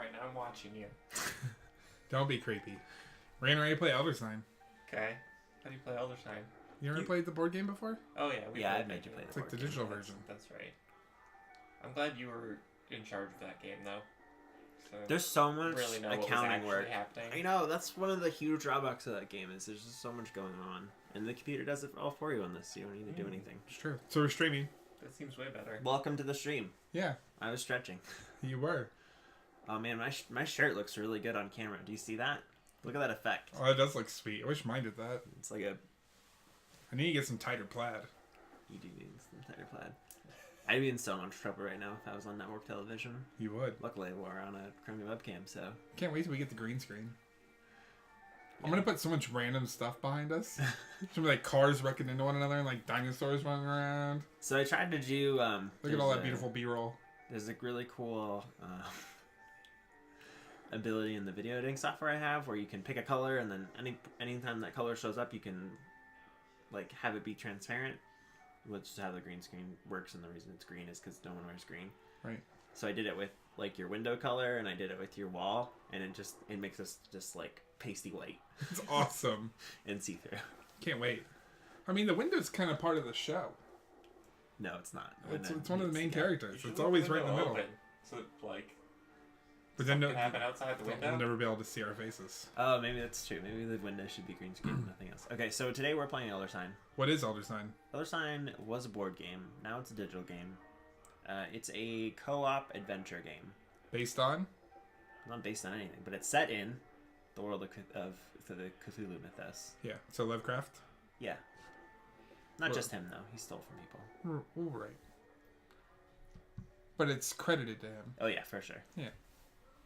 right now. I'm watching you. Don't be creepy. We're gonna ready to play Elder Sign. Okay. How do you play Elder Sign? You ever played the board game before? Oh, yeah. I've made you play It's like the digital version. That's right. I'm glad you were in charge of that game, though. So There's so much really know accounting work. Happening. I know, that's one of the huge drawbacks of that game is there's just so much going on. And the computer does it all for you on this. You don't need to do anything. It's true. So we're streaming. That seems way better. Welcome to the stream. Yeah. I was stretching. You were. Oh man, my shirt looks really good on camera. Do you see that? Look at that effect. Oh, it does look sweet. I wish mine did that. It's like a... I need to get some tighter plaid. You do need some tighter plaid. I'd be in so much trouble right now if I was on network television. You would. Luckily, we're on a Chromie webcam, so... Can't wait till we get the green screen. Yeah. I'm gonna put so much random stuff behind us. It's gonna be like cars wrecking into one another and like dinosaurs running around. So I tried to do... Look at all that beautiful B-roll. There's a really cool... ability in the video editing software I have where you can pick a color and then anytime that color shows up you can like have it be transparent, which is how the green screen works, and the reason it's green is because no one wears green. Right. So I did it with like your window color and I did it with your wall, and it makes us just like pasty white. It's awesome. And see-through. Can't wait. I mean, the window's kind of part of the show. No, it's not. It's one of the main characters. It's always right in the middle. Open, so like... But then can happen outside the window. We'll never be able to see our faces. Oh, maybe that's true. Maybe the window should be green screen, nothing else. Okay, so today we're playing Elder Sign. What is Elder Sign? Elder Sign was a board game. Now it's a digital game. It's a co-op adventure game. Based on? Not based on anything, but it's set in the world of the Cthulhu mythos. Yeah. So Lovecraft? Yeah. Not just him, though. He stole from people. Right. But it's credited to him. Oh, yeah, for sure. Yeah.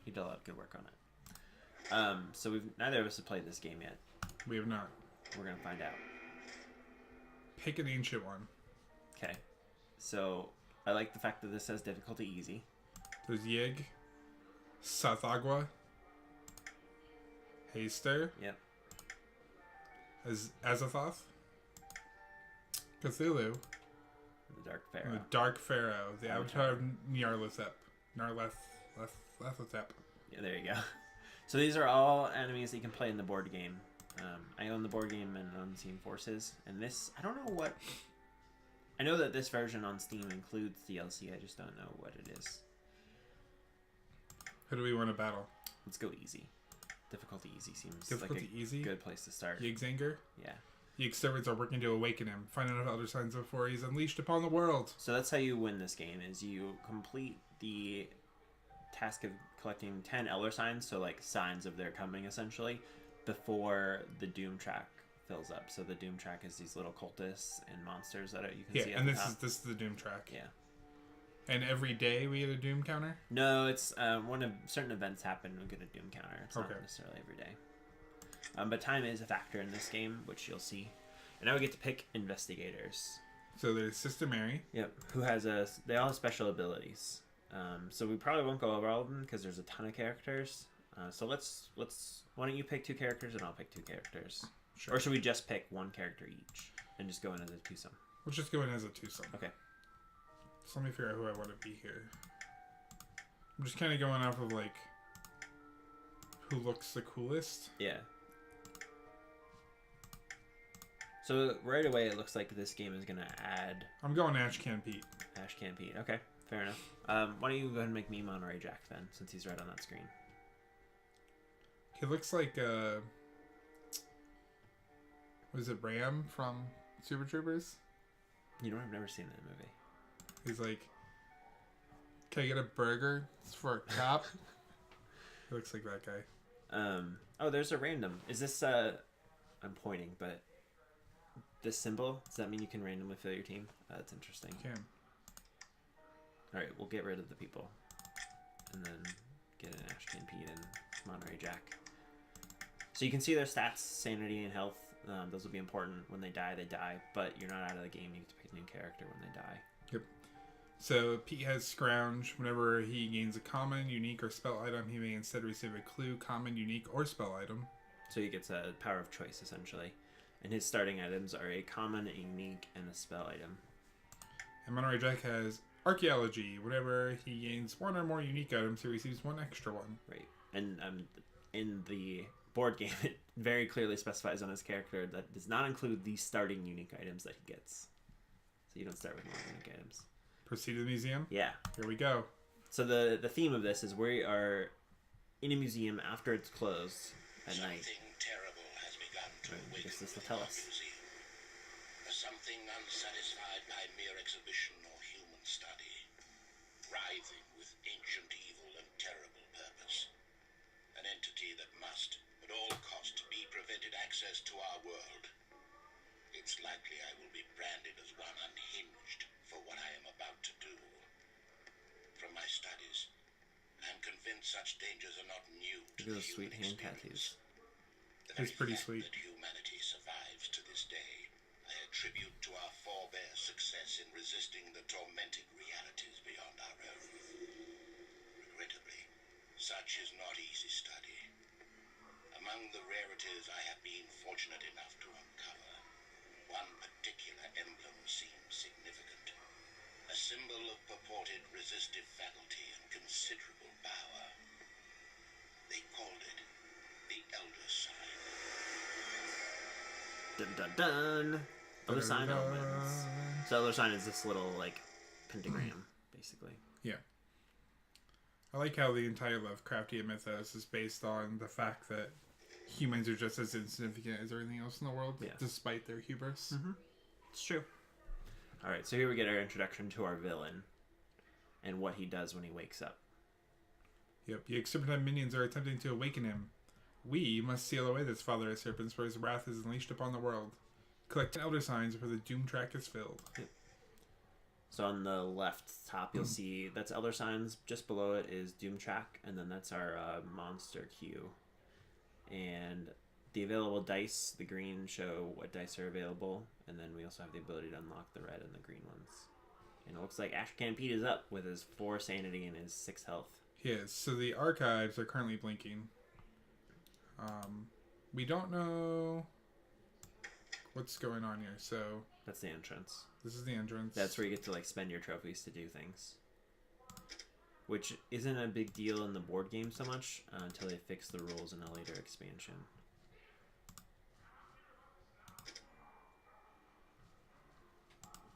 He did a lot of good work on it. So neither of us have played this game yet. We have not. We're going to find out. Pick an ancient one. Okay. So I like the fact that this says difficulty easy. There's Yig, Sathagwa, Haster. Yep. Azathoth, Cthulhu, The Dark Pharaoh. the Dark Pharaoh, the Avatar of Nyarlathotep. Nyarlathotep. Yeah, there you go. So these are all enemies that you can play in the board game. I own the board game and Unseen Forces, and this, I don't know what... I know that this version on Steam includes DLC, I just don't know what it is. Who do we want to battle? Let's go easy. Difficulty easy seems Difficulty like a easy? good place to start. Yig's anger? Yeah. Yig's servants are working to awaken him, find out Elder Signs before he's unleashed upon the world. So that's how you win this game, is you complete the task of collecting 10 Elder Signs, so like signs of their coming essentially, before the Doom track fills up. So the Doom track is these little cultists and monsters that you can see. Yeah, and this is the Doom track. Yeah. And every day we get a Doom counter? No, it's when certain events happen, we get a Doom counter. It's not necessarily every day. But time is a factor in this game, which you'll see. And now we get to pick investigators. So there's Sister Mary. Yep. Who has they all have special abilities. So we probably won't go over all of them because there's a ton of characters. So let's why don't you pick 2 characters and I'll pick 2 characters. Sure. Or should we just pick 1 character each and just go in as a twosome? We'll just go in as a twosome. Okay. So let me figure out who I want to be here. I'm just kind of going off of like who looks the coolest. Yeah. So right away it looks like this game is going to add... I'm going ASHCAN Pete. ASHCAN Pete. Okay, fair enough. Why don't you go ahead and make me Monterey Jack then, since he's right on that screen. He looks like was it Ram from Super Troopers? You know, I've never seen that movie. He's like, can I get a burger? It's for a cop. He looks like that guy. Oh, there's a random. Is this I'm pointing, but this symbol, does that mean you can randomly fill your team? That's interesting. You can. Alright, we'll get rid of the people. And then get an ASHCAN Pete and Monterey Jack. So you can see their stats, sanity and health. Those will be important. When they die, but you're not out of the game. You get to pick a new character when they die. Yep. So Pete has Scrounge. Whenever he gains a common, unique, or spell item, he may instead receive a clue, common, unique, or spell item. So he gets a power of choice, essentially. And his starting items are a common, a unique, and a spell item. And Monterey Jack has Archaeology. Whenever he gains one or more unique items, he receives one extra one. Right. And in the board game, it very clearly specifies on his character that does not include the starting unique items that he gets. So you don't start with more unique items. Proceed to the museum. Yeah. Here we go. So the theme of this is we are in a museum after it's closed at night. Something terrible has begun to I awaken guess this will within tell our us. museum. Something unsatisfied by mere exhibition or human study, writhing with ancient evil and terrible purpose. An entity that must, at all cost, be prevented access to our world. It's likely I will be branded as one unhinged for what I am about to do. From my studies, I'm convinced such dangers are not new to Look at the those sweet human hand experience. tattoos. The It's very pretty fact sweet. that humanity survives to this day, I attribute to our forebears' success in resisting the tormenting realities beyond our own. Regrettably, such is not easy study. Among the rarities I have been fortunate enough to uncover, one particular emblem seems significant. A symbol of purported resistive faculty and considerable power. They called it the Elder Sign. Dun dun dun! Elder Sign Omens. So Elder Sign is this little, like, pentagram, basically. Yeah. I like how the entire Lovecraftian mythos is based on the fact that humans are just as insignificant as everything else in the world, Yeah. despite their hubris. It's true. Alright, so here we get our introduction to our villain and what he does when he wakes up. Yep, the Serpentine minions are attempting to awaken him. We must seal away this father of serpents, for his wrath is unleashed upon the world. Collect elder signs, for the doom track is filled. So on the left top, you'll see that's Elder Signs. Just below it is Doom Track, and then that's our monster queue. And the available dice, the green show what dice are available, and then we also have the ability to unlock the red and the green ones. And it looks like ASHCAN Pete is up with his 4 sanity and his 6 health. Yes, so the archives are currently blinking. We don't know what's going on here, so That's the entrance. this is the entrance. That's where you get to like spend your trophies to do things. Which isn't a big deal in the board game so much until they fix the rules in a later expansion.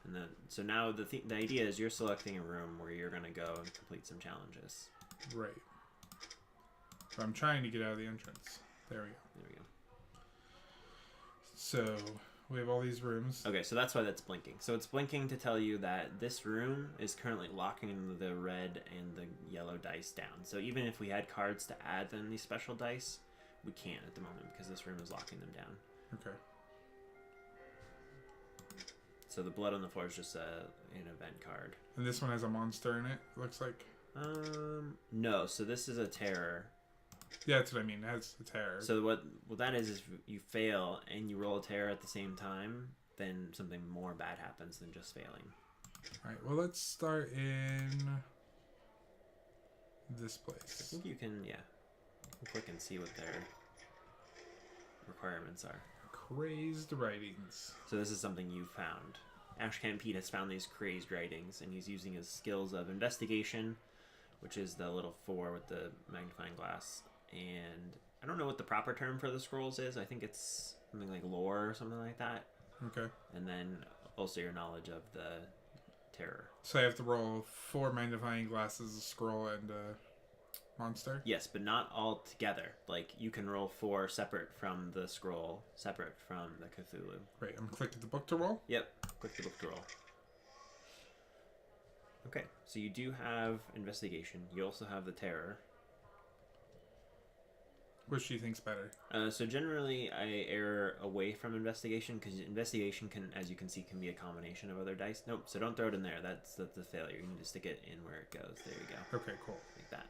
And then, so now the idea is you're selecting a room where you're going to go and complete some challenges. Right. So I'm trying to get out of the entrance. There we go. There we go. So we have all these rooms. Okay, so that's why that's blinking. So it's blinking to tell you that this room is currently locking the red and the yellow dice down. So even if we had cards to add in these special dice, we can't at the moment because this room is locking them down. Okay. So the blood on the floor is just an event card. And this one has a monster in it, looks like. No. So this is a terror. Yeah, that's what I mean. It has a terror. So what that is you fail and you roll a terror at the same time, then something more bad happens than just failing. Alright, well, let's start in this I place. think you can, yeah, click and see what their requirements are. Crazed writings. So this is something you found. ASHCAN Pete has found these crazed writings, and he's using his skills of investigation, which is the little 4 with the magnifying glass. And I don't know what the proper term for the scrolls is. I think it's something like lore or something like that. Okay. And then also your knowledge of the terror. So I have to roll 4 magnifying glasses, a scroll, and a monster? Yes, but not all together. Like, you can roll 4 separate from the scroll, separate from the Cthulhu. Right, I'm clicking the book to roll. Yep, click the book to roll. Okay, so you do have investigation. You also have the terror. Which do you think's better? So generally, I err away from investigation because investigation can, as you can see, can be a combination of other dice. Nope, so don't throw it in there. That's the failure. You need to stick it in where it goes. There you go. Okay, cool. Like that.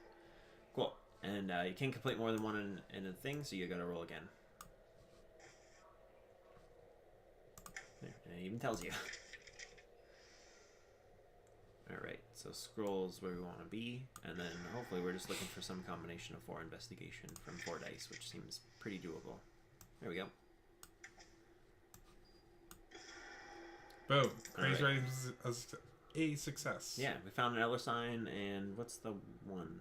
Cool. And you can't complete more than one in a thing, so you gotta roll again. There, and it even tells you. Alright, so scrolls where we want to be, and then hopefully we're just looking for some combination of 4 investigation from 4 dice, which seems pretty doable. There we go. Boom. Crazed Alright. writings a success. Yeah, we found an elder sign, and what's the one?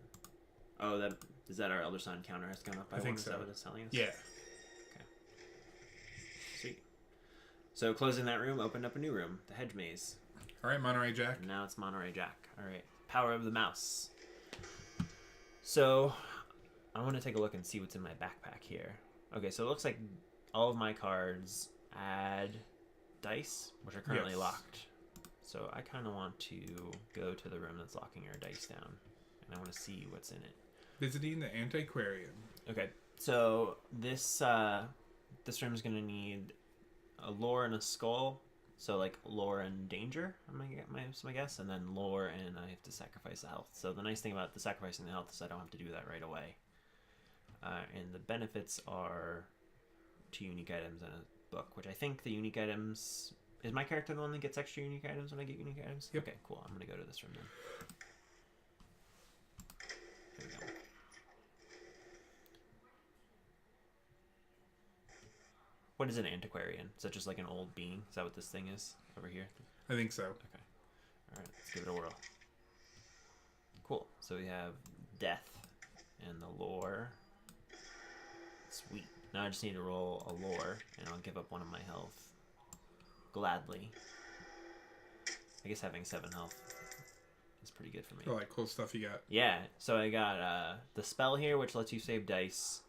Oh, is that our elder sign counter has gone up by I think one? so. Is that what it's telling us? Yeah. Sweet. So closing that room opened up a new room, the hedge maze. All right, Monterey Jack. And now it's Monterey Jack. All right, power of the mouse. So I want to take a look and see what's in my backpack here. Okay, so it looks like all of my cards add dice, which are currently Yes. locked. So I kind of want to go to the room that's locking our dice down, and I want to see what's in it. Visiting the Antiquarian. Okay, so this room is gonna need a lore and a skull. So like lore and danger, my guess, and then lore and I have to sacrifice the health. So the nice thing about the sacrificing the health is I don't have to do that right away. And the benefits are 2 unique items and a book, which I think the unique items... Is my character the one that gets extra unique items when I get unique items? Yep. Okay, cool. I'm going to go to this room then. Here we go. What is an antiquarian? Is that just like an old being? Is that what this thing is over here? I think so. Okay. Alright, let's give it a whirl. Cool. So we have death and the lore. Sweet. Now I just need to roll a lore, and I'll give up one of my health. Gladly. I guess having 7 health is pretty good for me. All that cool stuff you got. Yeah, so I got the spell here, which lets you save dice.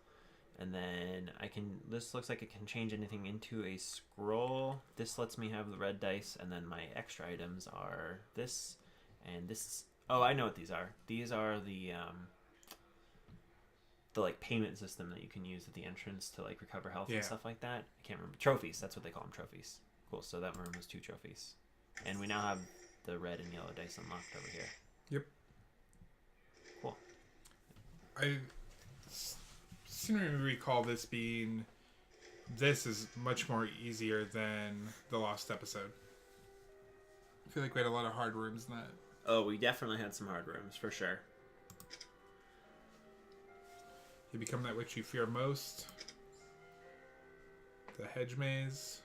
And then I can... This looks like it can change anything into a scroll. This lets me have the red dice, and then my extra items are this and this. Oh, I know what these are. These are the like payment system that you can use at the entrance to like recover health and stuff like that. I can't remember. Trophies. That's what they call them. Trophies. Cool. So that room has 2 trophies, and we now have the red and yellow dice unlocked over here. Yep. Cool. I seem to recall this being... This is much more easier than the Lost episode. I feel like we had a lot of hard rooms in that. Oh, we definitely had some hard rooms for sure. You become that which you fear most. The hedge maze.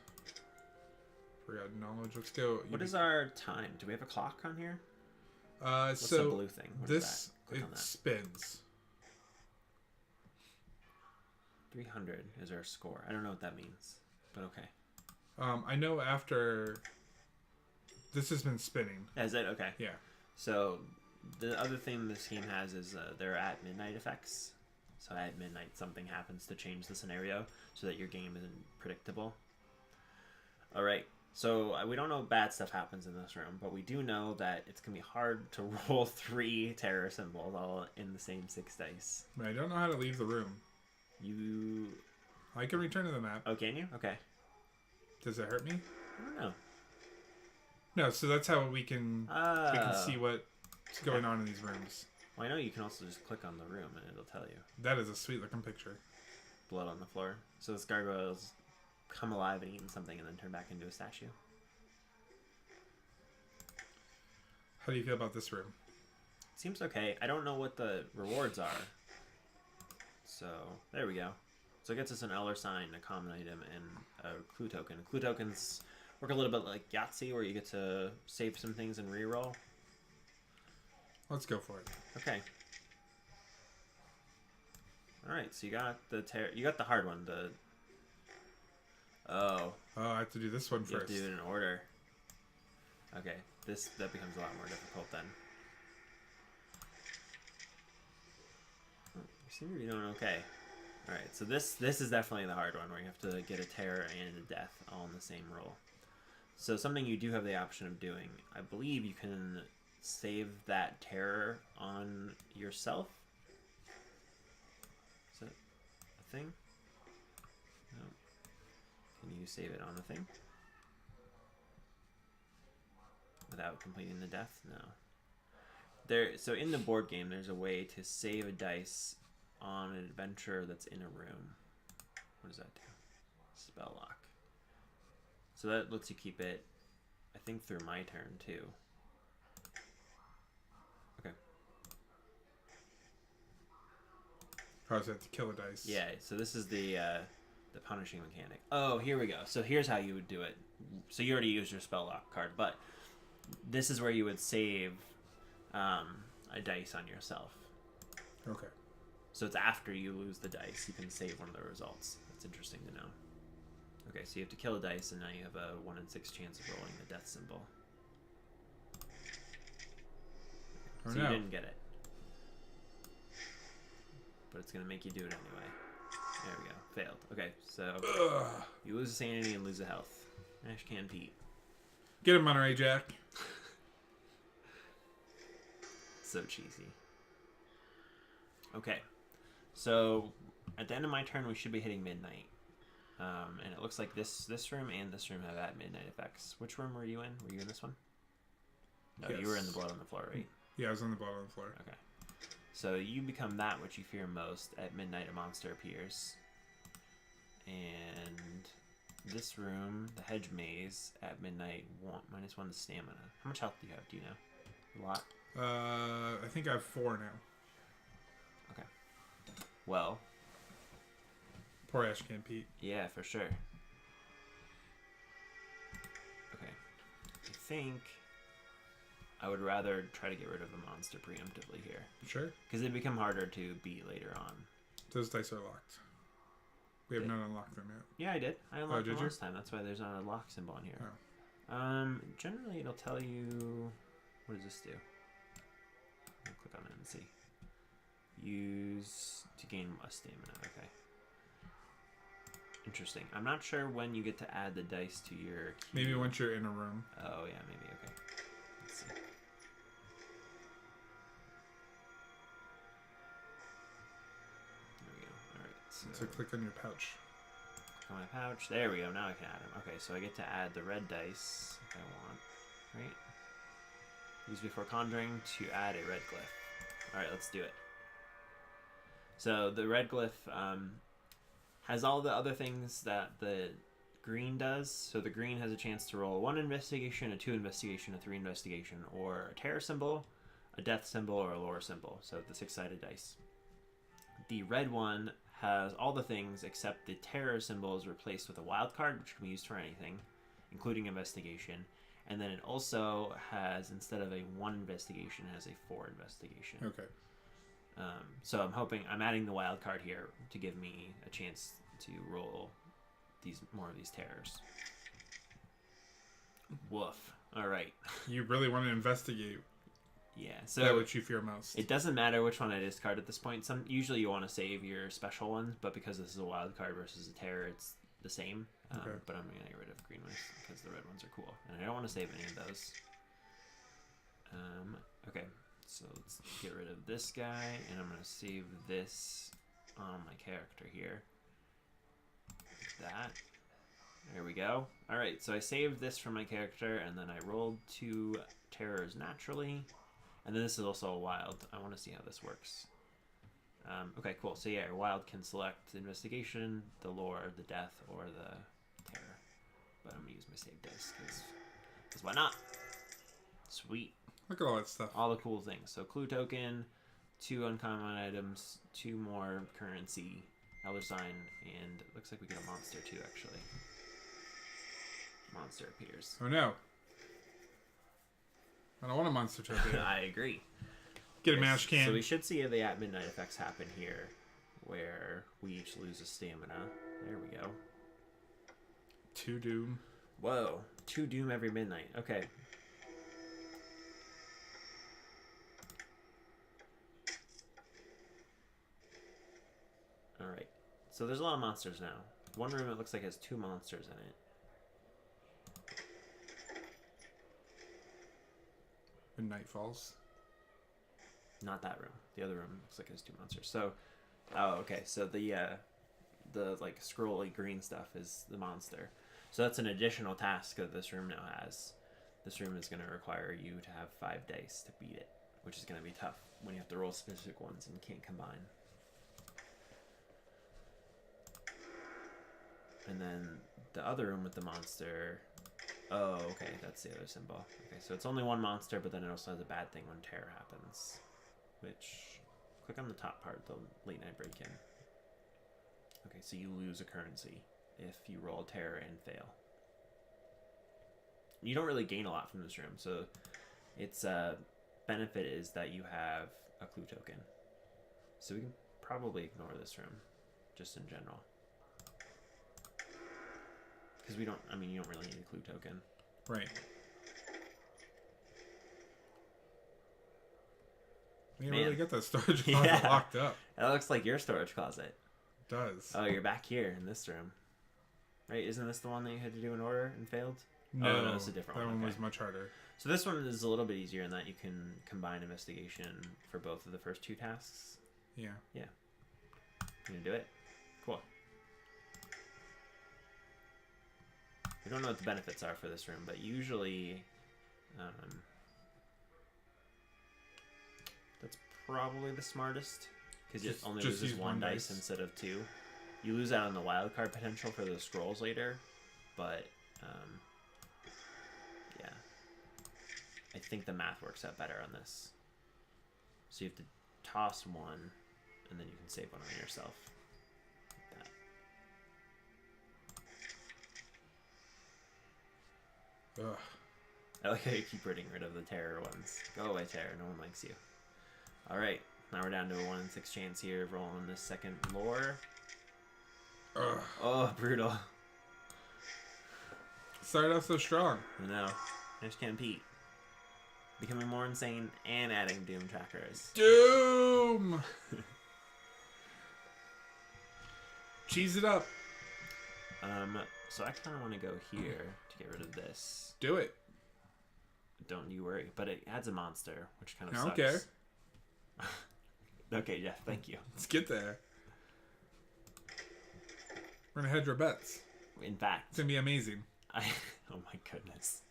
Forgotten knowledge. Let's go. What is our time? Do we have a clock on here? What's so the blue thing? What is this that? Click on it that. spins. 300 is our score. I don't know what that means, but okay. I know after this has been spinning. Is it? Okay. Yeah. So the other thing this game has is they're at midnight effects. So at midnight something happens to change the scenario so that your game isn't predictable. Alright, so we don't know bad stuff happens in this room, but we do know that it's going to be hard to roll 3 terror symbols all in the same 6 dice. But I don't know how to leave the room. I can return to the map. Oh, can you? Okay. Does it hurt me? I don't know. No, so that's how we can see what's going on in these rooms. Well, I know you can also just click on the room and it'll tell you. That is a sweet looking picture. Blood on the floor. So this gargoyle's come alive and eaten something and then turn back into a statue. How do you feel about this room? Seems okay. I don't know what the rewards are. So, there we go. So it gets us an Elder Sign, a common item, and a clue token. Clue tokens work a little bit like Yahtzee, where you get to save some things and reroll. Let's go for it. Okay. Alright, so you got the hard one. Oh, I have to do this one you have first. to do it in order. Okay, that becomes a lot more difficult then. You seem to be doing okay. Alright, so this is definitely the hard one, where you have to get a terror and a death all in the same roll. So something you do have the option of doing, I believe you can save that terror on yourself. Is that a thing? No. Can you save it on a thing? Without completing the death? No. So in the board game, there's a way to save a dice on an adventure that's in a room. What does that do? Spell lock. So that lets you keep it, I think, through my turn too. Okay. Probably have to kill a dice. Yeah, so this is the punishing mechanic. Oh, here we go. So here's how you would do it. So you already used your spell lock card, but this is where you would save a dice on yourself. Okay. So it's after you lose the dice, you can save one of the results. That's interesting to know. Okay, so you have to kill a dice, and now you have a 1 in 6 chance of rolling the death symbol. Oh, So no. you didn't get it. But it's going to make you do it anyway. There we go. Failed. Okay, so you lose a sanity and lose a health. Ashcan Pete. Get him, Monterey Jack. So cheesy. Okay, so at the end of my turn, we should be hitting midnight. And it looks like this room and this room have at midnight effects. Which room were you in? Were you in this one? No, Yes. you were in the blood on the floor, right? Yeah, I was on the bottom of the floor. Okay. So you become that which you fear most. At midnight, a monster appears. And this room, the hedge maze, at midnight, -1 to stamina. How much health do you have? Do you know? A lot? I think I have 4 now. Okay. Well, Poor Ashcan Pete. yeah, for sure. Okay. I think I would rather try to get rid of a monster preemptively here. Sure. Because they become harder to beat later on. Those dice are locked. We have Okay. not unlocked them yet. Yeah, I did. I unlocked did them you? last time. That's why there's not a lock symbol on here. Oh. Generally it'll tell you... What does this do? I'll click on it and see. Use to gain a stamina. Okay. Interesting. I'm not sure when you get to add the dice to your key. Maybe once you're in a room. Oh, yeah, maybe. Okay. Let's see. There we go. Alright, So click on your pouch. click on my pouch. There we go. Now I can add them. Okay, so I get to add the red dice if I want. Right? Use before conjuring to add a red glyph. Alright, let's do it. So the red glyph has all the other things that the green does. So the green has a chance to roll a 1 investigation, a 2 investigation, a 3 investigation, or a terror symbol, a death symbol, or a lore symbol. So the 6-sided dice. The red one has all the things except the terror symbol is replaced with a wild card, which can be used for anything, including investigation. And then it also has, instead of a 1 investigation, it has a 4 investigation. Okay. So I'm adding the wild card here to give me a chance to roll more of these terrors. Woof. All right. You really want to investigate Yeah. that So which you fear most. it doesn't matter which one I discard at this point. Usually you want to save your special ones, but because this is a wild card versus a terror, it's the same. Okay. But I'm gonna get rid of green ones because the red ones are cool, and I don't want to save any of those. Okay. So let's get rid of this guy, and I'm going to save this on my character here. That. There we go. Alright, so I saved this for my character, and then I rolled 2 terrors naturally. And then this is also a wild. I want to see how this works. Okay, cool. So yeah, your wild can select investigation, the lore, the death, or the terror. But I'm going to use my save dice, because why not? Sweet. Look at all that stuff. All the cool things. So clue token, 2 uncommon items, 2 more currency, elder sign, and it looks like we get a monster too, actually. Monster appears. Oh no. I don't want a monster to appear. I agree. Get a mash can. So we should see the at midnight effects happen here, where we each lose a stamina. There we go. 2 doom. Whoa. 2 doom every midnight. Okay. Alright. So there's a lot of monsters now. One room it looks like has 2 monsters in it. When night falls. Not that room. The other room looks like it has 2 monsters. So, oh, okay. So the like scrolly green stuff is the monster. So that's an additional task that this room now has. This room is going to require you to have 5 dice to beat it, which is going to be tough when you have to roll specific ones and can't combine. And then the other room with the monster... Oh, okay, that's the other symbol. Okay, so it's only 1 monster, but then it also has a bad thing when terror happens. Which... Click on the top part, the late night break-in. Okay, so you lose a currency if you roll terror and fail. you don't really gain a lot from this room. So its benefit is that you have a clue token. So we can probably ignore this room, just in general. Because we don't, I mean, you don't really need a clue token. Right. You Man. really got that storage closet locked up. That looks like your storage closet. It does. Oh, you're back here in this room. Right, isn't this the one that you had to do an order and failed? No, Oh, no, it's a different that one. one Okay. was much harder. So this one is a little bit easier in that you can combine investigation for both of the first 2 tasks. Yeah. You gonna do it? Cool. We don't know what the benefits are for this room, but usually that's probably the smartest because it only just loses use 1 one dice dice. instead of 2. You lose out on the wild card potential for the scrolls later, but yeah, I think the math works out better on this. So you have to toss 1, and then you can save 1 on yourself. Like that. Ugh. I like how you keep getting rid of the terror ones. Go away, terror. No one likes you. Alright, now we're down to a 1 in 6 chance here of rolling this second lore. Ugh. Oh, brutal. Started off so strong. I know. ASHCAN Pete. Becoming more insane and adding Doom trackers. Doom! Cheese it up. So I kind of want to go here to get rid of this. Do it. Don't you worry. But it adds a monster, which kind of I sucks. don't care. Okay, Jeff, thank you. Let's get there. We're gonna hedge our bets. In fact, It's gonna be amazing. oh my goodness.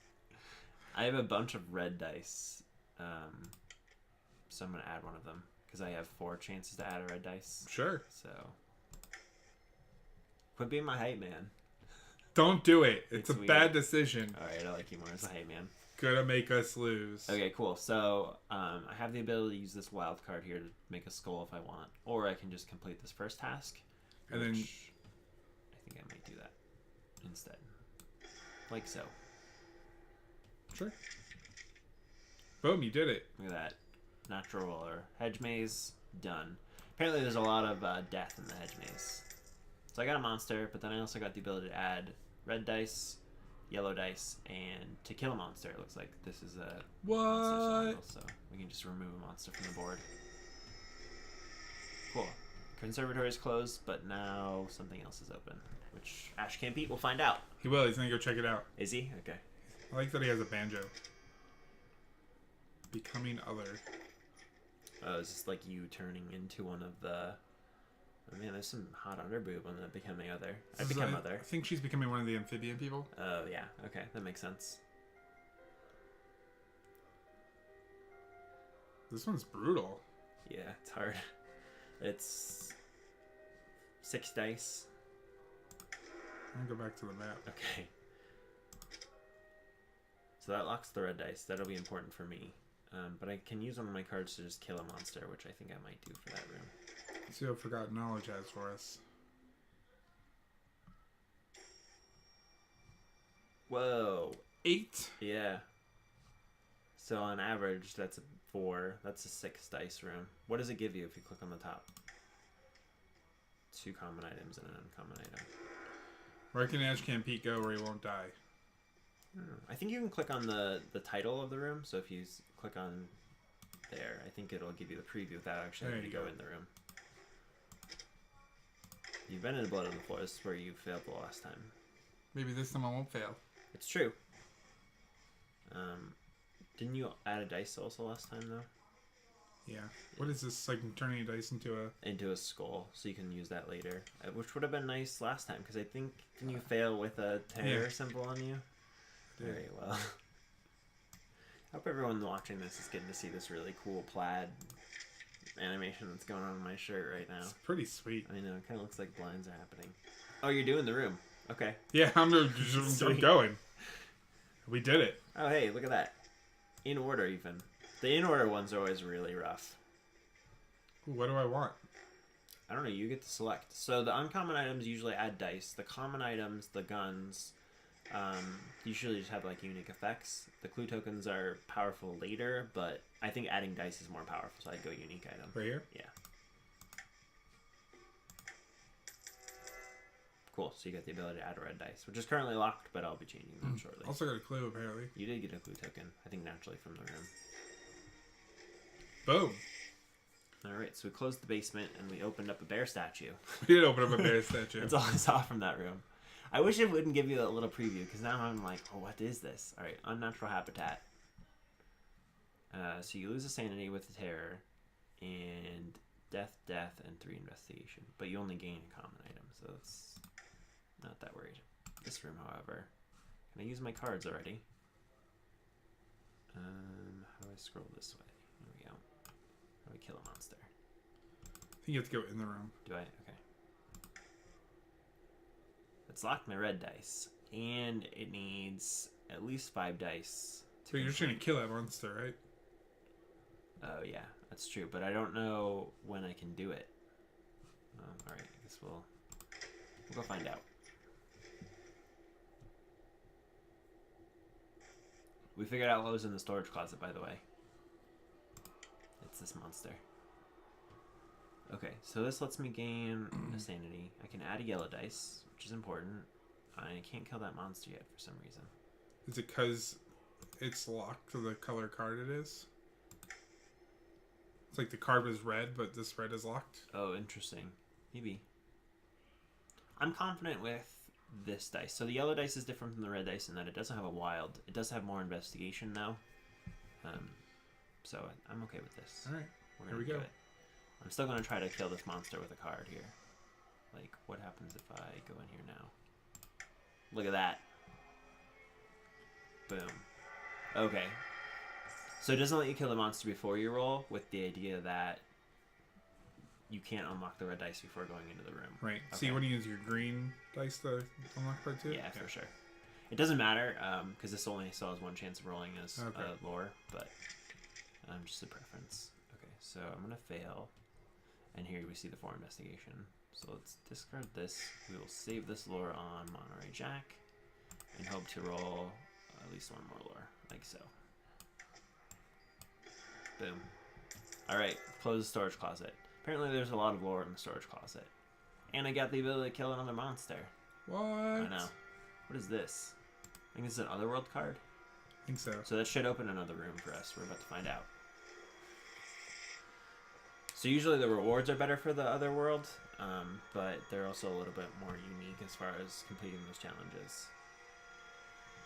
I have a bunch of red dice. So I'm going to add one of them. Because I have 4 chances to add a red dice. Sure. So. Quit being my hype man. Don't do it. It's a weird. bad decision. Alright, I like you more as a hype man. Gonna make us lose. Okay, cool. So, I have the ability to use this wild card here to make a skull if I want. Or I can just complete this first task. And then... I think I might do that instead. Like so. Sure. Boom, you did it. Look at that. Natural roller. Hedge maze. Done. Apparently there's a lot of death in the hedge maze. So I got a monster, but then I also got the ability to add red dice, yellow dice, and to kill a monster. It looks like this is a monster cycle, so we can just remove a monster from the board. Cool. Conservatory is closed, but now something else is open, which ASHCAN Pete will find out. He will. He's gonna go check it out. Is he? Okay. I like that he has a banjo. Becoming other. Oh, is this like you turning into one of the... Oh man, there's some hot underboob on the becoming other. I become other. I think she's becoming one of the amphibian people. Oh yeah, okay, that makes sense. This one's brutal. Yeah, it's hard. It's 6 dice. I'm gonna go back to the map. Okay. So that locks the red dice. That'll be important for me. But I can use one of my cards to just kill a monster, which I think I might do for that room. Let's see what Forgotten Knowledge has for us. Whoa. 8. Yeah. So on average, that's a 4. That's a 6 dice room. What does it give you if you click on the top? 2 common items and an uncommon item. Where can ASHCAN Pete go where he won't die? I think you can click on the title of the room. So if you click on there, I think it'll give you the preview without actually having to go in the room. You've been in Blood on the Floor. This is where you failed the last time. Maybe this time I won't fail. It's true. Didn't you add a dice also last time though? Yeah. What is this? Like turning a dice into a... Into a skull, so you can use that later. Which would have been nice last time, because I think... Didn't you fail with a terror symbol on you? Very well. I hope everyone watching this is getting to see this really cool plaid animation that's going on in my shirt right now. It's pretty sweet. I know, it kind of looks like blinds are happening. Oh, you're doing the room. Okay. Yeah, I'm going. We did it. Oh, hey, look at that. In order, even. The in order ones are always really rough. Ooh, what do I want? I don't know, you get to select. So the uncommon items usually add dice. The common items, the guns, Usually just have like unique effects. The clue tokens are powerful later, but I think adding dice is more powerful, so I'd go unique item. Right here? Yeah. Cool, so you get the ability to add a red dice, which is currently locked, but I'll be changing them shortly. Also got a clue, apparently. You did get a clue token, I think naturally from the room. Boom. Alright, so we closed the basement and we opened up a bear statue. We did open up a bear statue. That's all I saw from that room. I wish it wouldn't give you a little preview, because now I'm like, oh, what is this? Alright, unnatural habitat. So you lose a sanity with the terror, and death, and 3 investigation. But you only gain a common item, so it's not that worried. This room, however, can I use my cards already? How do I scroll this way? There we go. How do we kill a monster? I think you have to go in the room. Do I? Okay. It's locked my red dice, and it needs at least 5 dice. So you're trying to kill that monster, right? Oh yeah, that's true, but I don't know when I can do it. Alright, I guess we'll go find out. We figured out what was in the storage closet, by the way. It's this monster. Okay, so this lets me gain a sanity. I can add a yellow dice, which is important. I can't kill that monster yet for some reason. Is it because it's locked to the color card it is? It's like the card was red, but this red is locked. Oh, interesting. Maybe. I'm confident with this dice. So the yellow dice is different from the red dice in that it doesn't have a wild. It does have more investigation now. So I'm okay with this. All right, We're here we do go. it. I'm still going to try to kill this monster with a card here. Like, what happens if I go in here now? Look at that. Boom. Okay. So it doesn't let you kill the monster before you roll, with the idea that you can't unlock the red dice before going into the room. Right. So Okay. you want to use your green dice to unlock part 2? Yeah, for sure. It doesn't matter, because this only still has 1 chance of rolling as Okay. lore, but just a preference. Okay, so I'm going to fail. And here we see the 4 investigation. So let's discard this. We will save this lore on Monterey Jack and hope to roll at least 1 more lore, like so. Boom. Alright, close the storage closet. Apparently there's a lot of lore in the storage closet. And I got the ability to kill another monster. What? I know. What is this? I think this is an Otherworld card. I think so. So that should open another room for us. We're about to find out. So usually the rewards are better for the Otherworld, but they're also a little bit more unique as far as completing those challenges.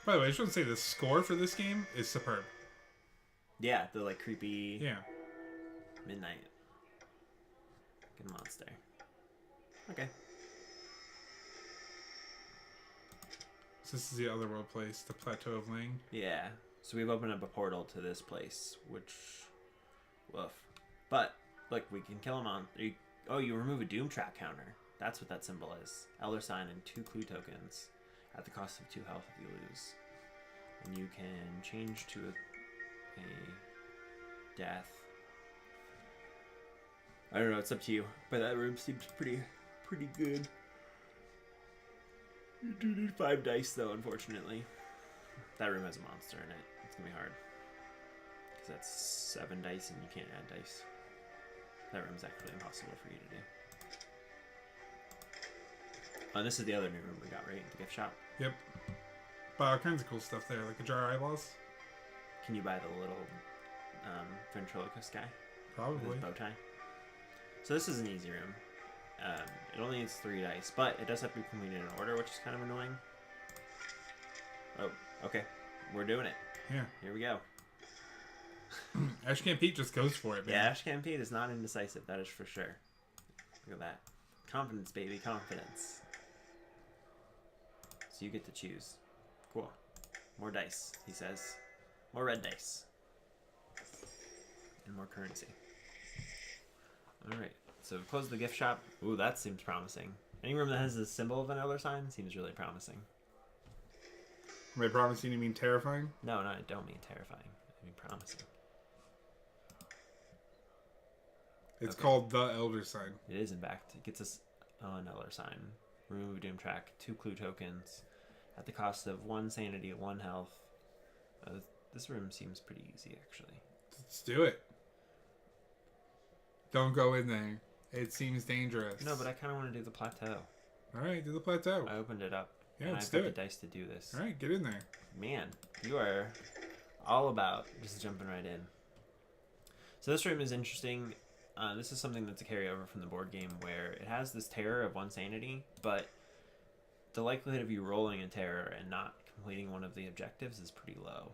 By the way, I just want to say the score for this game is superb. Yeah, the like creepy Yeah. midnight. Good monster. Okay. So this is the Otherworld place, the Plateau of Ling. Yeah. So we've opened up a portal to this place, which, woof. But look, we can kill him on. Oh, you remove a doom track counter. That's what that symbol is. Elder sign and 2 clue tokens at the cost of 2 health if you lose. And you can change to a death. I don't know. It's up to you. But that room seems pretty good. You do need 5 dice though, unfortunately. That room has a monster in it. It's gonna be hard. Because that's 7 dice and you can't add dice. That room's actually impossible for you to do. Oh, this is the other new room we got, right? The gift shop. Yep. But all kinds of cool stuff there, like a jar of eyeballs. Can you buy the little ventriloquist guy? With Probably. his bow tie? So this is an easy room. It only needs 3 dice, but it does have to be completed in order, which is kind of annoying. Oh, okay. We're doing it. Yeah. Here we go. ASHCAN Pete just goes for it, man. Yeah, ASHCAN Pete is not indecisive, that is for sure. Look at that. Confidence, baby, confidence. So you get to choose. Cool. More dice, he says. More red dice. And more currency. Alright, so close the gift shop. Ooh, that seems promising. Any room that has the symbol of an elder sign seems really promising. Am I promising you mean terrifying? No, I don't mean terrifying. I mean promising. It's Okay. called the Elder Sign. It is, in fact. It gets us an elder sign. Remove doom track, 2 clue tokens. at the cost of 1 sanity, 1 health. This room seems pretty easy, actually. Let's do it. Don't go in there. It seems dangerous. No, but I kind of want to do the plateau. All right, do the plateau. I opened it up. Yeah, and let's I've do got it. the dice to do this. All right, get in there. Man, you are all about just jumping right in. So this room is interesting. This is something that's a carryover from the board game where it has this terror of 1 sanity, but the likelihood of you rolling a terror and not completing one of the objectives is pretty low.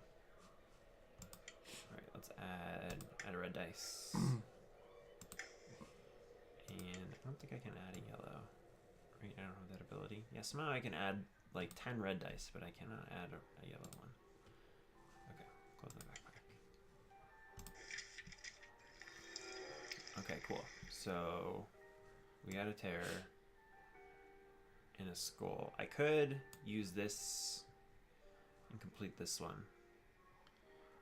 Alright, let's add a red dice. And I don't think I can add a yellow. Right, I don't have that ability. Yeah, somehow I can add like 10 red dice, but I cannot add a yellow one. Okay, close my backpack. Okay, cool. So we got a terror and a skull. I could use this and complete this one.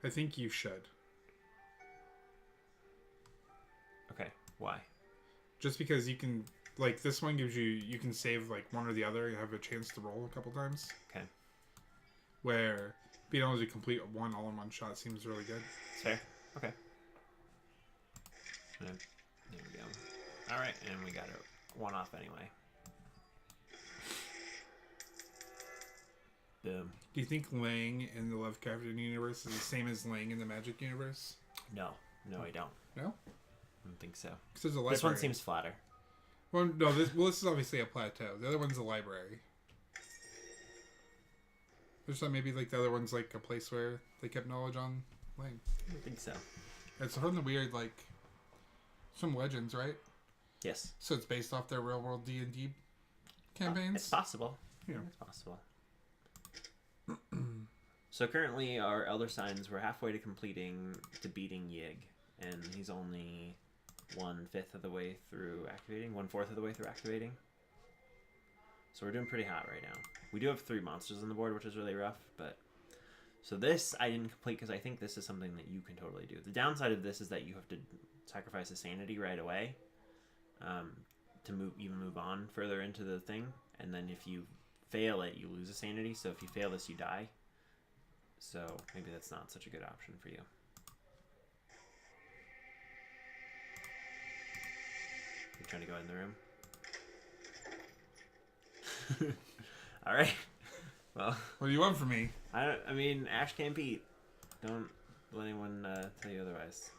I think you should. Okay, why? Just because you can, like, this one gives you can save, like, one or the other. You have a chance to roll a couple times. Okay. Where being able to complete one all in one shot seems really good. Fair. Okay. There we go. Alright, and we got it one off anyway. Boom. Do you think Lang in the Lovecraftian universe is the same as Lang in the Magic universe? No. No, I don't. No? I don't think so. Because there's a library. This one seems flatter. Well, no, this is obviously a plateau. The other one's a library. There's not maybe like the other one's like a place where they kept knowledge on Lang. I don't think so. It's from the weird, like, some legends, right? Yes. So it's based off their real world D&D campaigns? It's possible. Yeah. It's possible. So currently our Elder Signs, we're halfway to beating Yig. And he's only 1/5 of the way through activating. 1/4 of the way through activating. So we're doing pretty hot right now. We do have 3 monsters on the board, which is really rough, but... So this I didn't complete because I think this is something that you can totally do. The downside of this is that you have to sacrifice a sanity right away to move on further into the thing. And then if you fail it, you lose a sanity. So if you fail this, you die. So maybe that's not such a good option for you. You trying to go in the room? All right. Well, What do you want from me? I mean, Ash can't beat. Don't let anyone tell you otherwise.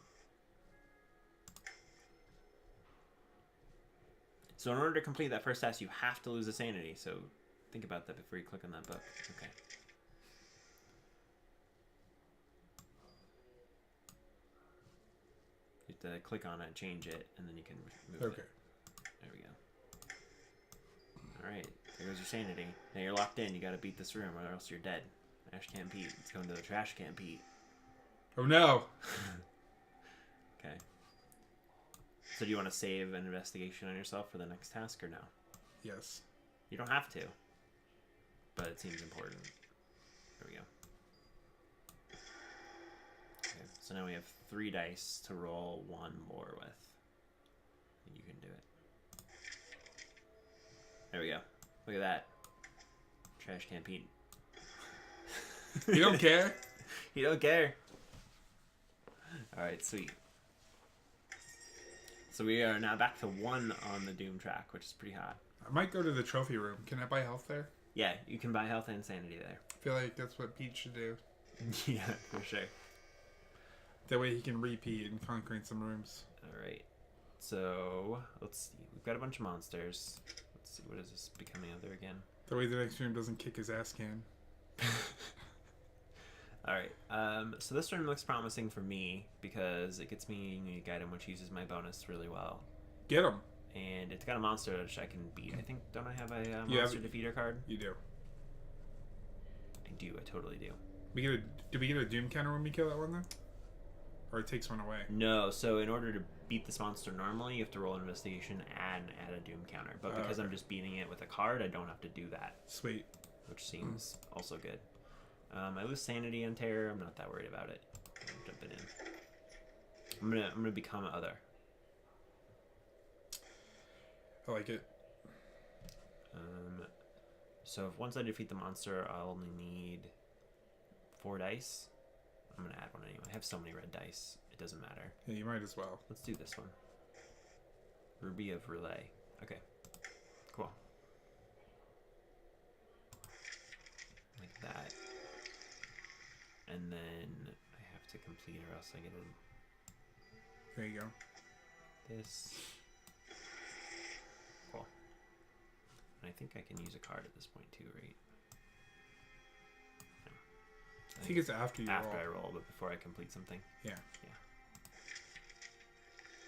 So in order to complete that first task, you have to lose a sanity. So think about that before you click on that book. Okay. You have to click on it, change it, and then you can move Okay. it. There we go. Alright, there goes your sanity. Now you're locked in, you gotta beat this room or else you're dead. Ash can't beat. It's going to the trash can't beat. Oh no! Okay. So do you want to save an investigation on yourself for the next task or no? Yes. You don't have to. But it seems important. There we go. Okay, so now we have 3 dice to roll 1 more with. And you can do it. There we go. Look at that. Trash can Pete. You don't care? You don't care. Alright, sweet. So we are now back to 1 on the Doom track, which is pretty hot. I might go to the trophy room. Can I buy health there? Yeah, you can buy health and sanity there. I feel like that's what Pete should do. Yeah, for sure. That way he can repeat and conquering some rooms. Alright. So, let's see. We've got a bunch of monsters. Let's see, what is this becoming other again? That way the next room doesn't kick his ass can. Alright, so this room looks promising for me because it gets me a unique item which uses my bonus really well. Get him. And it's got a monster which I can beat. I think, don't I have a You monster have- defeater card? You do. I do, I totally do. Did we get a Doom counter when we kill that one though? Or it takes one away? No, so in order to beat this monster normally, you have to roll an investigation and add a Doom counter. But because okay. I'm just beating it with a card, I don't have to do that. Sweet. Which seems also good. I lose sanity and terror. I'm not that worried about it. I'm jumping in. I'm gonna become other. I like it. So if once I defeat the monster, I'll only need 4 dice. I'm gonna add one anyway. I have so many red dice, it doesn't matter. Yeah, you might as well. Let's do this one. Ruby of Relay. Okay, cool. Like that. And then I have to complete or else I get There you go. this. Cool. And I think I can use a card at this point too, right? No. I think it's after you after roll. I roll, but before I complete something. Yeah. Yeah.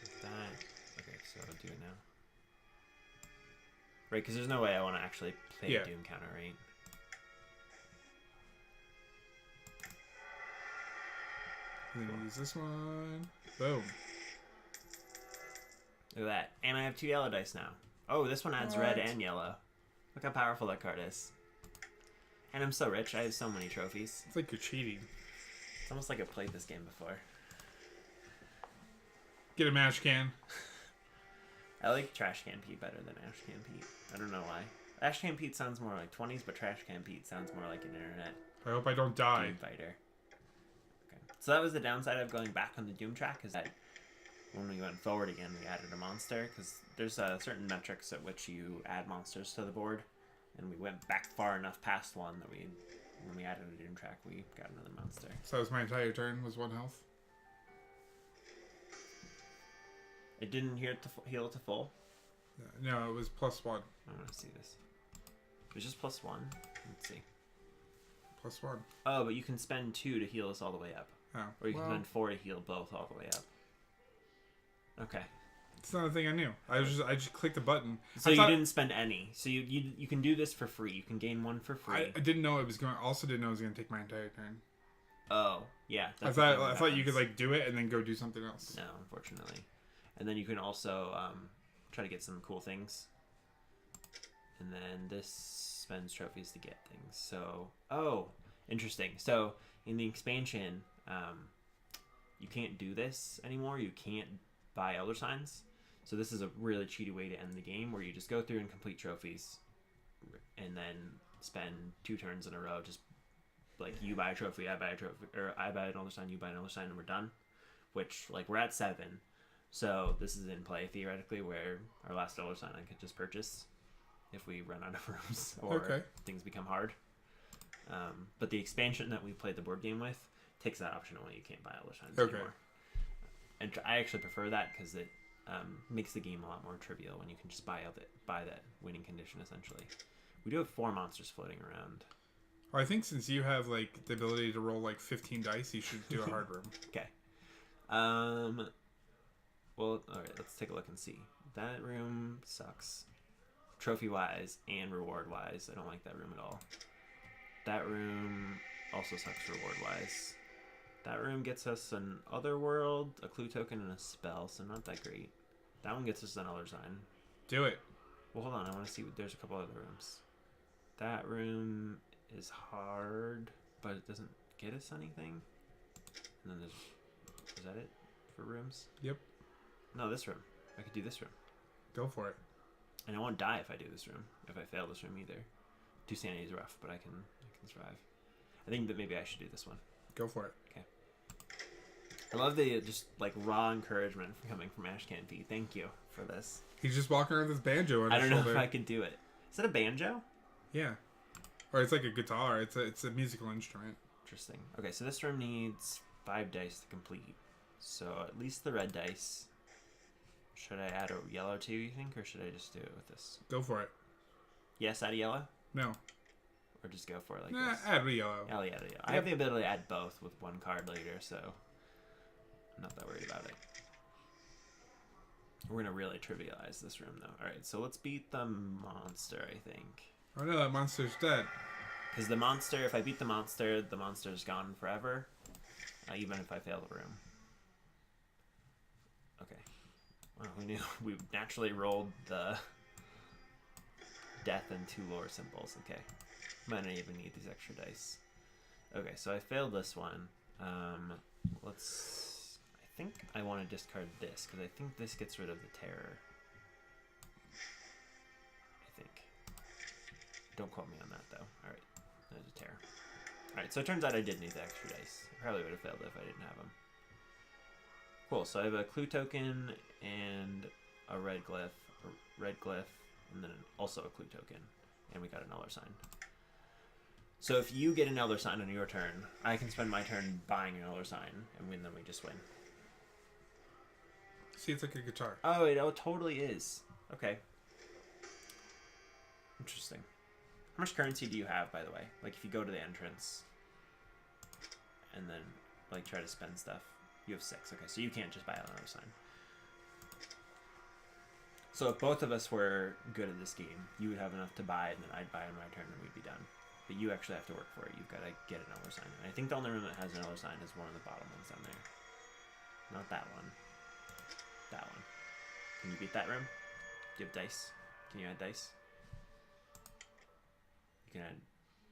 Like that. Okay, so I'll do it now. Right, because there's no way I want to actually play a Doom counter, right? And then use this one. Boom. Look at that. And I have 2 yellow dice now. Oh, this one adds red What? and yellow. Look how powerful that card is. And I'm so rich. I have so many trophies. It's like you're cheating. It's almost like I've played this game before. Get a mash can. I like Trash Can Pete better than Ash Can Pete. I don't know why. Ash Can Pete sounds more like 20s, but Trash Can Pete sounds more like an internet I hope I don't die. Doom fighter. Okay. So that was the downside of going back on the Doom track, is that when we went forward again, we added a monster, because there's certain metrics at which you add monsters to the board, and we went back far enough past one that when we added a Doom track, we got another monster. So that was my entire turn, was 1 health. It didn't heal it to full. No, it was +1. I want to see this. It was just +1. Let's see. +1. Oh, but you can spend 2 to heal us all the way up. Oh. Or you can Well, spend 4 to heal both all the way up. Okay. it's not a thing I knew. I just clicked the button. So I you thought- didn't spend any. So you can do this for free. You can gain 1 for free. I didn't know it was going. Also, didn't know it was going to take my entire turn. Oh, yeah. I that's the thing thought with you could weapons. like do it and then go do something else. No, unfortunately. And then you can also try to get some cool things. And then this spends trophies to get things. So, oh, interesting. So in the expansion, you can't do this anymore. You can't buy Elder Signs. So this is a really cheaty way to end the game, where you just go through and complete trophies, and then spend 2 turns in a row just like you buy a trophy, I buy a trophy, or I buy an Elder Sign, you buy an Elder Sign, and we're done. Which, like, we're at 7. So this is in play theoretically, where our last Elder Sign I could just purchase if we run out of rooms or Okay. things become hard. But the expansion that we played the board game with takes that option away. You can't buy Elder Signs Okay. anymore. And I actually prefer that, because it makes the game a lot more trivial when you can just buy that winning condition, essentially. We do have 4 monsters floating around. Well, I think since you have like the ability to roll like 15 dice, you should do a hard room. Okay. Well, alright, let's take a look and see. That room sucks. Trophy-wise and reward-wise, I don't like that room at all. That room also sucks reward-wise. That room gets us an Otherworld, a clue token, and a spell, so not that great. That one gets us an Elder Sign. Do it. Well, hold on, I want to see. There's a couple other rooms. That room is hard, but it doesn't get us anything. And then there's... Is that it for rooms? Yep. No, this room. I could do this room. Go for it. And I won't die if I do this room. If I fail this room either. 2 sanity is rough, but I can survive. I think that maybe I should do this one. Go for it. I love the just like raw encouragement coming from ASHCAN P. Thank you for this. He's just walking around with his banjo on I his don't know shoulder. if I could do it. Is that a banjo? Yeah. Or it's like a guitar. It's a musical instrument. Interesting. Okay, so this room needs 5 dice to complete. So at least the red dice. Should I add a yellow too, you think? Or should I just do it with this? Go for it. Yes, add a yellow? No. Or just go for it like Nah, this? add a yellow. Oh, yeah. I have the ability to add both with 1 card later, so I'm not that worried about it. We're going to really trivialize this room, though. Alright, so let's beat the monster, I think. Oh no, that monster's dead. Because the monster, if I beat the monster's gone forever, even if I fail the room. Okay. Well, who knew? We naturally rolled the death and 2 lore symbols. Okay. Might not even need these extra dice. Okay, so I failed this one. Let's... I think I want to discard this, because I think this gets rid of the terror. I think. Don't quote me on that, though. All right. That was a terror. All right, so it turns out I did need the extra dice. I probably would have failed if I didn't have them. Cool, so I have a clue token and a red glyph, and then also a clue token. And we got an Elder Sign. So if you get an Elder Sign on your turn, I can spend my turn buying an Elder Sign, and then we just win. See, it's like a guitar. Oh, it totally is. Okay. Interesting. How much currency do you have, by the way? Like, if you go to the entrance and then, like, try to spend stuff. You have 6. Okay, so you can't just buy another sign. So if both of us were good at this game, you would have enough to buy, and then I'd buy on my turn, and we'd be done. But you actually have to work for it. You've got to get an Elder Sign. And I think the only room that has an Elder Sign is one of the bottom ones down there. Not that one. That one. Can you beat that room? Do you have dice? Can you add dice? You can add...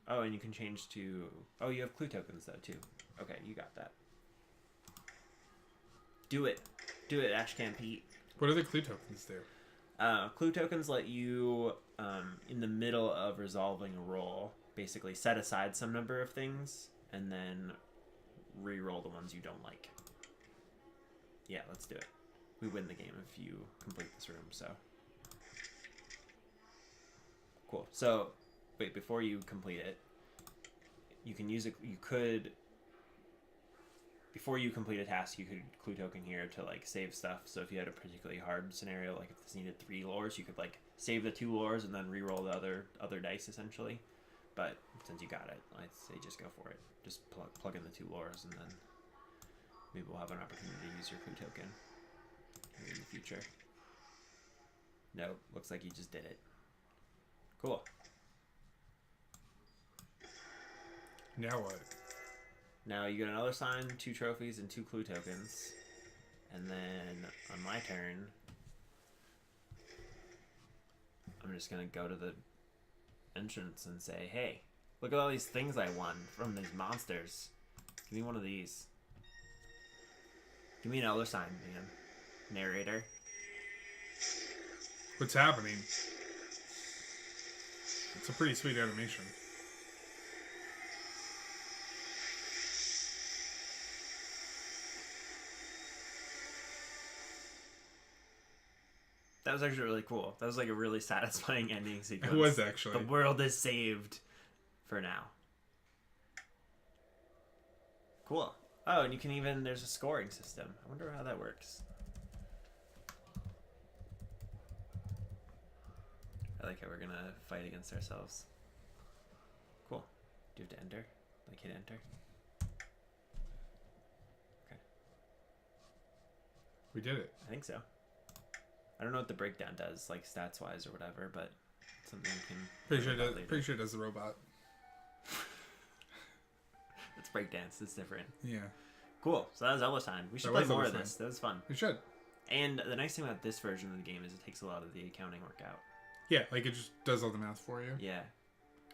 Oh, and you can change to... Oh, you have clue tokens, though, too. Okay, you got that. Do it. Do it, ASHCAN Pete. What do the clue tokens do? Clue tokens let you, in the middle of resolving a roll, basically set aside some number of things, and then re-roll the ones you don't like. Yeah, let's do it. We win the game if you complete this room, so... Cool. So, wait, before you complete it, you can use it, you could... Before you complete a task, you could clue token here to, like, save stuff. So if you had a particularly hard scenario, like if this needed 3 lores, you could, like, save the 2 lores and then re-roll the other dice, essentially. But since you got it, I'd say just go for it. Just plug in the 2 lores, and then maybe we'll have an opportunity to use your clue token in the future. No, looks like you just did it. Cool. Now what? Now you get another sign, 2 trophies, and 2 clue tokens. And then on my turn, I'm just going to go to the entrance and say, hey, look at all these things I won from these monsters. Give me one of these. Give me an Elder Sign, man. Narrator. What's happening? It's a pretty sweet animation. That was actually really cool. That was like a really satisfying ending sequence. It was actually. The world is saved for now. Cool. Oh, and you can even, there's a scoring system. I wonder how that works. I like how we're going to fight against ourselves. Cool. Do you have to enter? Like hit enter? Okay. We did it. I think so. I don't know what the breakdown does, like stats wise or whatever, but it's something we can. Pretty sure it does the robot. It's breakdance. It's different. Yeah. Cool. So that was Elder Sign. We should play more of this. That was fun. We should. And the nice thing about this version of the game is it takes a lot of the accounting work out. Yeah, like it just does all the math for you. Yeah.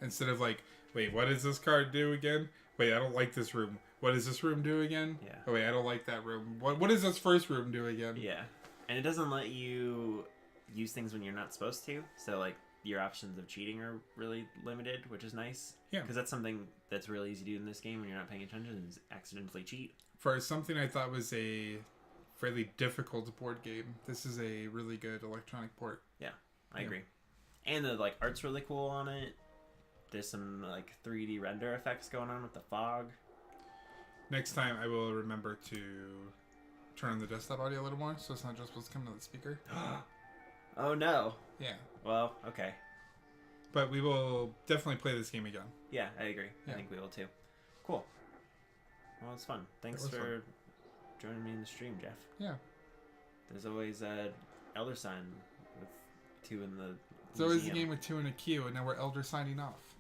Instead of like, wait, what does this card do again? Wait, I don't like this room. What does this room do again? Yeah. Oh wait, I don't like that room. What does this first room do again? Yeah. And it doesn't let you use things when you're not supposed to. So, like, your options of cheating are really limited, which is nice. Yeah. Because that's something that's really easy to do in this game when you're not paying attention is accidentally cheat. For something I thought was a fairly difficult board game, this is a really good electronic port. Yeah, I agree. And the, like, art's really cool on it. There's some, like, 3D render effects going on with the fog. Next time, I will remember to turn on the desktop audio a little more, so it's not just what's coming to the speaker. Oh no. Yeah. Well, okay. But we will definitely play this game again. Yeah, I agree. Yeah. I think we will too. Cool. Well, it's fun. Thanks for joining me in the stream, Jeff. Yeah. There's always a Elder Sign with 2 in the It's always a game with 2 and a Q, and now we're Elder signing off.